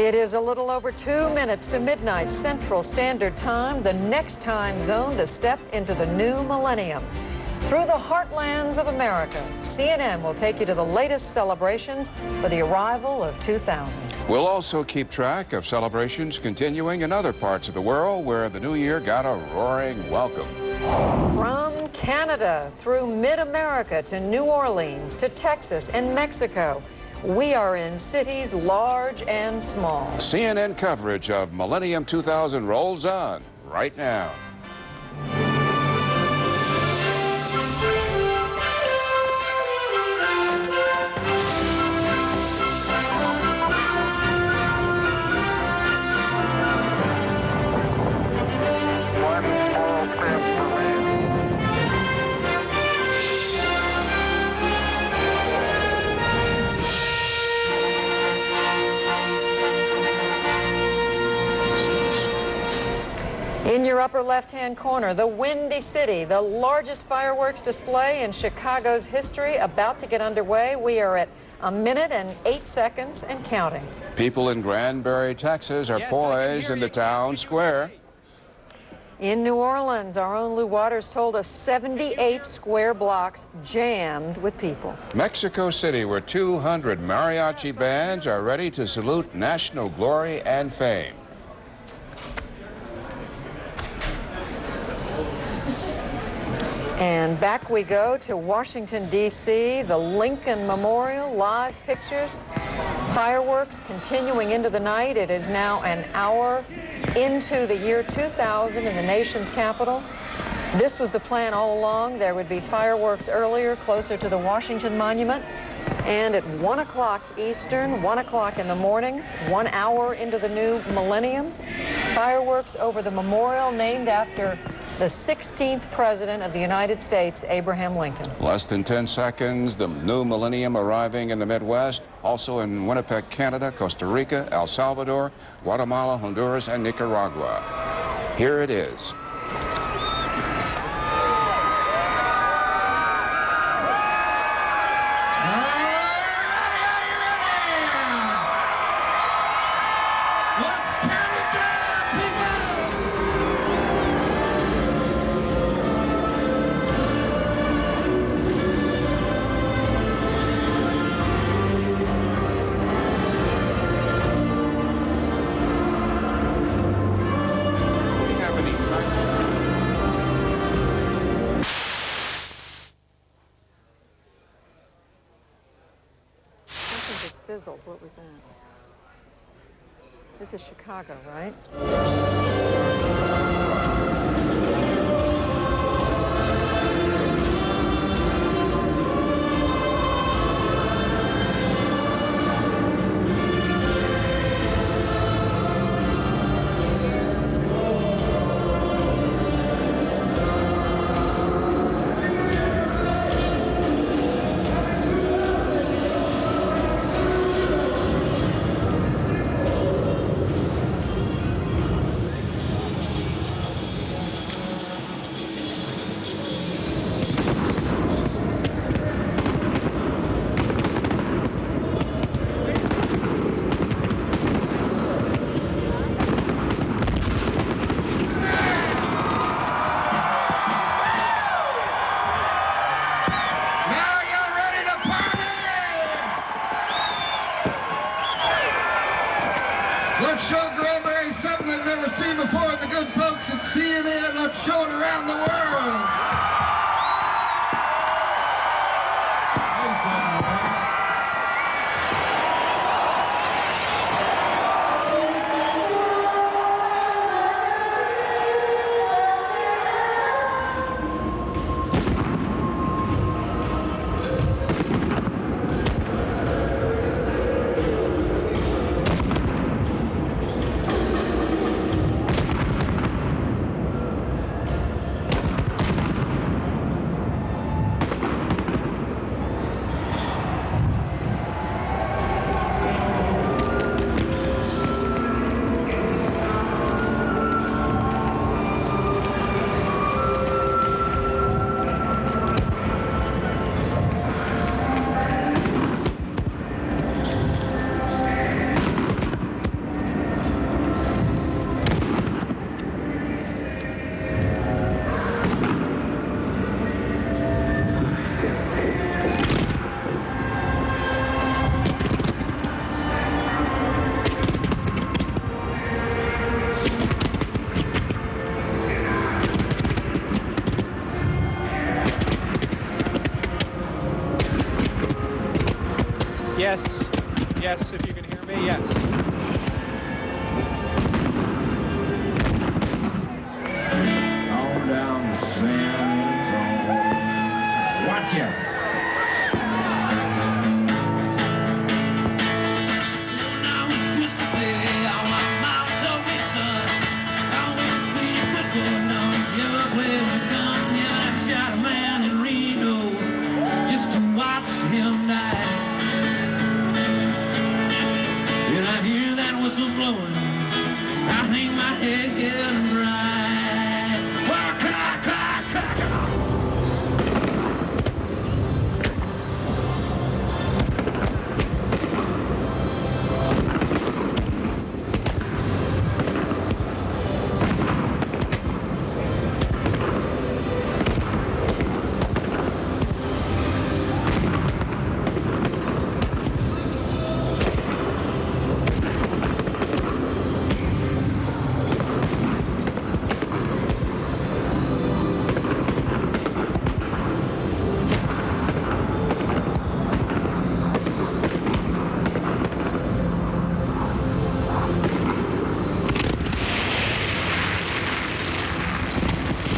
It is a little over 2 minutes to midnight Central Standard Time, the next time zone to step into the new millennium. Through the heartlands of America, CNN will take you to the latest celebrations for the arrival of 2000. We'll also keep track of celebrations continuing in other parts of the world where the new year got a roaring welcome. From Canada through mid-America to New Orleans to Texas and Mexico, we are in cities large and small. CNN coverage of Millennium 2000 rolls on right now. In your upper left-hand corner, the Windy City, the largest fireworks display in Chicago's history, about to get underway. We are at 1 minute and 8 seconds and counting. People in Granbury, Texas are poised in the town square. In New Orleans, our own Lou Waters told us 78 square blocks jammed with people. Mexico City, where 200 mariachi bands are ready to salute national glory and fame. And back we go to Washington, D.C., the Lincoln Memorial, live pictures, fireworks continuing into the night. It is now an hour into the year 2000 in the nation's capital. This was the plan all along. There would be fireworks earlier, closer to the Washington Monument. And at 1 o'clock Eastern, 1 o'clock in the morning, 1 hour into the new millennium, fireworks over the memorial named after the 16th President of the United States, Abraham Lincoln. Less than 10 seconds, the new millennium arriving in the Midwest, also in Winnipeg, Canada, Costa Rica, El Salvador, Guatemala, Honduras, and Nicaragua. Here it is. Fizzled. What was that? This is Chicago, right? Let's show Granbury something they've never seen before. The good folks at CNN, let's show it around the world. Yes. Yes, if you can hear me, yes. On down to San Antonio. Watch ya. Blowing, I hang my head and ride. Well, crack, crack, crack.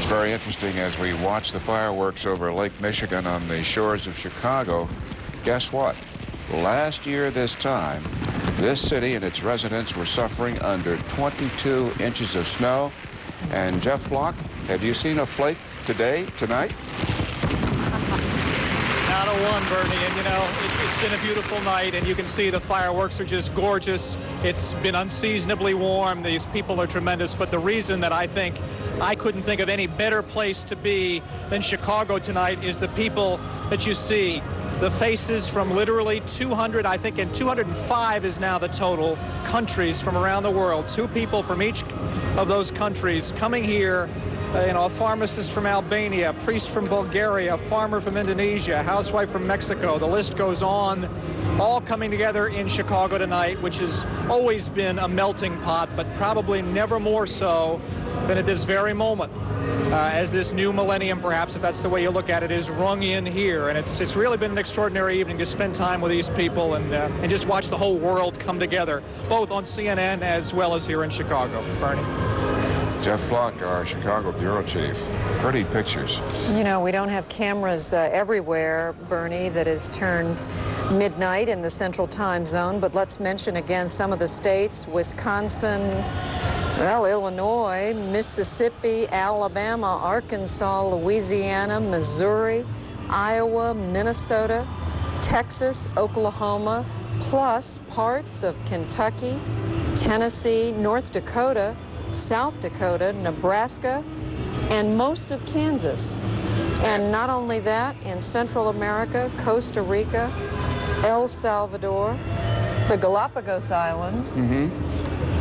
Very interesting as we watch the fireworks over Lake Michigan on the shores of Chicago. Guess what? Last year this time, this city and its residents were suffering under 22 inches of snow. And Jeff Flock, have you seen a flake tonight? Not a one, Bernie, and you know, it's been a beautiful night, and you can see the fireworks are just gorgeous. It's been unseasonably warm. These people are tremendous, but the reason that I think I couldn't think of any better place to be than Chicago tonight is the people that you see. The faces from literally 200, I think, and 205 is now the total, countries from around the world. 2 people from each of those countries coming here. You know, a pharmacist from Albania, a priest from Bulgaria, a farmer from Indonesia, a housewife from Mexico. The list goes on, all coming together in Chicago tonight, which has always been a melting pot, but probably never more so than at this very moment, as this new millennium, perhaps, if that's the way you look at it, is rung in here. And it's really been an extraordinary evening to spend time with these people and just watch the whole world come together, both on CNN as well as here in Chicago. Bernie. Jeff Flock, our Chicago bureau chief. Pretty pictures. You know, we don't have cameras everywhere, Bernie, that is turned midnight in the Central Time Zone, but let's mention again some of the states: Wisconsin, well, Illinois, Mississippi, Alabama, Arkansas, Louisiana, Missouri, Iowa, Minnesota, Texas, Oklahoma, plus parts of Kentucky, Tennessee, North Dakota, South Dakota, Nebraska, and most of Kansas. And not only that, in Central America, Costa Rica, El Salvador, the Galapagos Islands,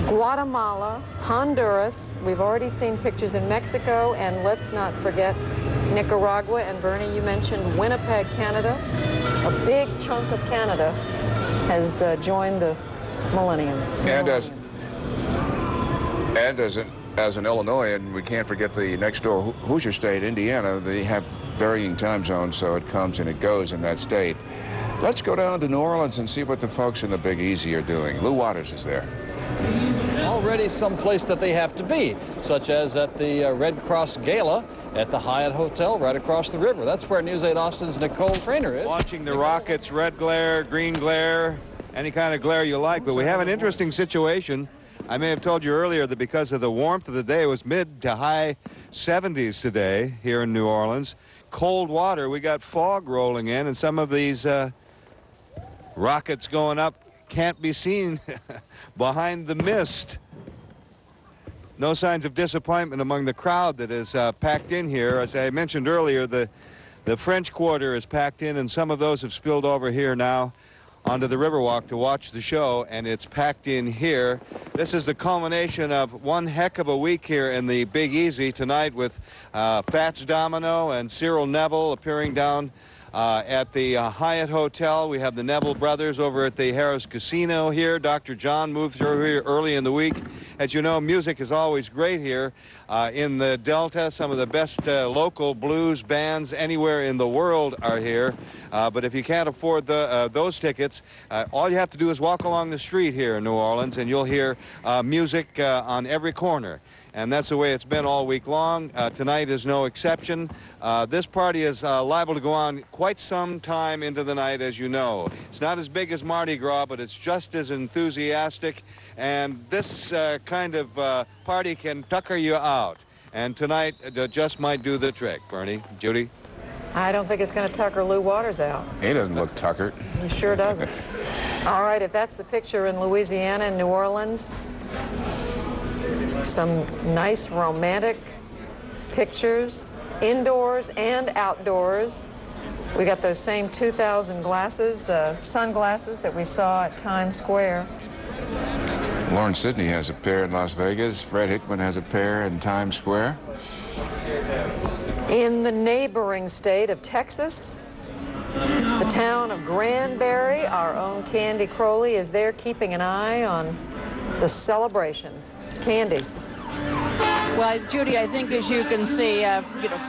Guatemala, Honduras. We've already seen pictures in Mexico, and let's not forget Nicaragua. And Bernie, you mentioned Winnipeg, Canada. A big chunk of Canada has joined the millennium. And as an Illinoisan, we can't forget the next door Hoosier state, Indiana. They have varying time zones, so it comes and it goes in that state. Let's go down to New Orleans and see what the folks in the Big Easy are doing. Lou Waters is there. Already someplace that they have to be, such as at the Red Cross Gala at the Hyatt Hotel right across the river. That's where News 8 Austin's Nicole Traynor is. Watching the Rockets, red glare, green glare, any kind of glare you like, but we have an interesting situation. I may have told you earlier that because of the warmth of the day, it was mid to high 70s today here in New Orleans. Cold water, we got fog rolling in, and some of these rockets going up can't be seen behind the mist. No signs of disappointment among the crowd that is packed in here. As I mentioned earlier, the French Quarter is packed in, and some of those have spilled over here now onto the Riverwalk to watch the show, and it's packed in here. This is the culmination of one heck of a week here in the Big Easy tonight, with Fats Domino and Cyril Neville appearing down At the Hyatt Hotel, we have the Neville brothers over at the Harrah's Casino here. Dr. John moved through here early in the week. As you know, music is always great here. In the Delta, some of the best local blues bands anywhere in the world are here. But if you can't afford those tickets, all you have to do is walk along the street here in New Orleans, and you'll hear music on every corner. And that's the way it's been all week long. Tonight is no exception. This party is liable to go on quite some time into the night, as you know. It's not as big as Mardi Gras, but it's just as enthusiastic. And this kind of party can tucker you out. And tonight just might do the trick. Bernie, Judy? I don't think it's going to tucker Lou Waters out. He doesn't look tuckered. He sure doesn't. All right, if that's the picture in Louisiana and New Orleans, some nice romantic pictures, indoors and outdoors. We got those same 2,000 glasses, sunglasses that we saw at Times Square. Lauren Sidney has a pair in Las Vegas. Fred Hickman has a pair in Times Square. In the neighboring state of Texas, the town of Granbury, our own Candy Crowley is there keeping an eye on the celebrations. Candy. Well, Judy, I think as you can see,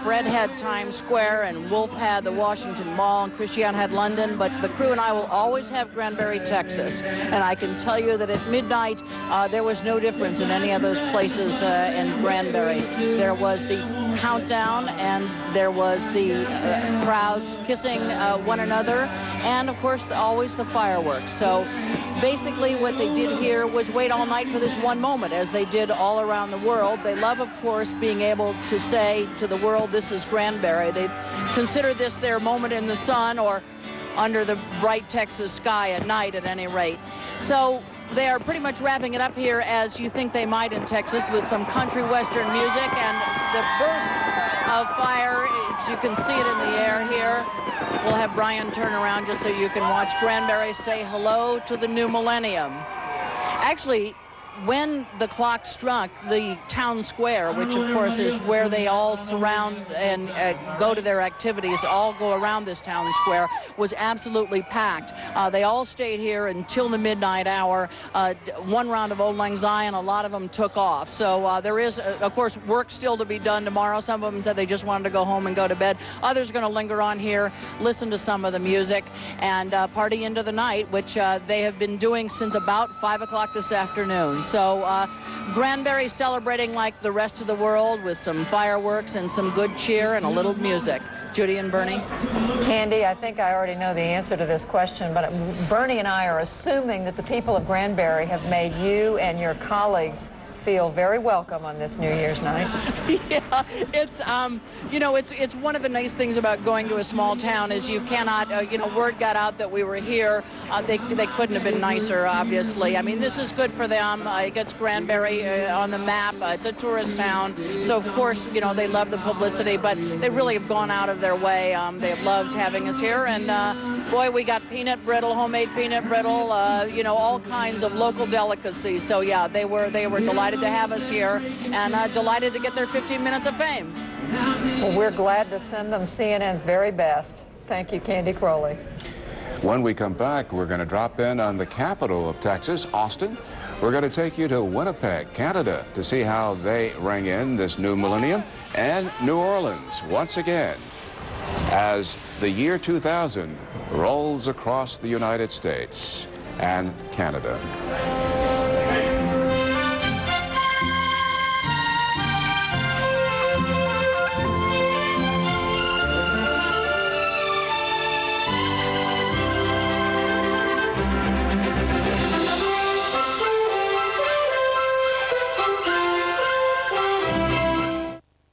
Fred had Times Square and Wolf had the Washington Mall and Christiane had London, but the crew and I will always have Granbury, Texas. And I can tell you that at midnight, there was no difference in any of those places in Granbury. There was the countdown and there was the crowds kissing one another and, of course, always the fireworks. So basically what they did here was wait all night for this one moment, as they did all around the world. They love, of course, being able to say to the world, this is Granbury. They consider this their moment in the sun or under the bright Texas sky at night, at any rate. So they are pretty much wrapping it up here as you think they might in Texas, with some country western music and the burst of fire. As you can see it in the air here. We'll have Brian turn around just so you can watch Granbury say hello to the new millennium. Actually, when the clock struck, the town square, which of course is where they all surround and go to their activities, all go around this town square, was absolutely packed. They all stayed here until the midnight hour. One round of Old Lang Syne, a lot of them took off. So there is, of course, work still to be done tomorrow. Some of them said they just wanted to go home and go to bed. Others are going to linger on here, listen to some of the music, and party into the night, which they have been doing since about 5 o'clock this afternoon. So Granbury celebrating like the rest of the world with some fireworks and some good cheer and a little music. Judy and Bernie? Candy, I think I already know the answer to this question, but Bernie and I are assuming that the people of Granbury have made you and your colleagues feel very welcome on this New Year's night. Yeah, it's you know, it's one of the nice things about going to a small town is you cannot, you know, word got out that we were here. They couldn't have been nicer, obviously. I mean, this is good for them. It gets Granbury on the map. It's a tourist town, so of course, you know, they love the publicity, but they really have gone out of their way. They have loved having us here, and boy, we got peanut brittle, homemade peanut brittle, you know, all kinds of local delicacies. So yeah, they were delighted to have us here and delighted to get their 15 minutes of fame. Well, we're glad to send them CNN's very best. Thank you, Candy Crowley. When we come back, we're going to drop in on the capital of Texas, Austin. We're going to take you to Winnipeg, Canada, to see how they ring in this new millennium, and New Orleans once again as the year 2000 rolls across the United States and Canada.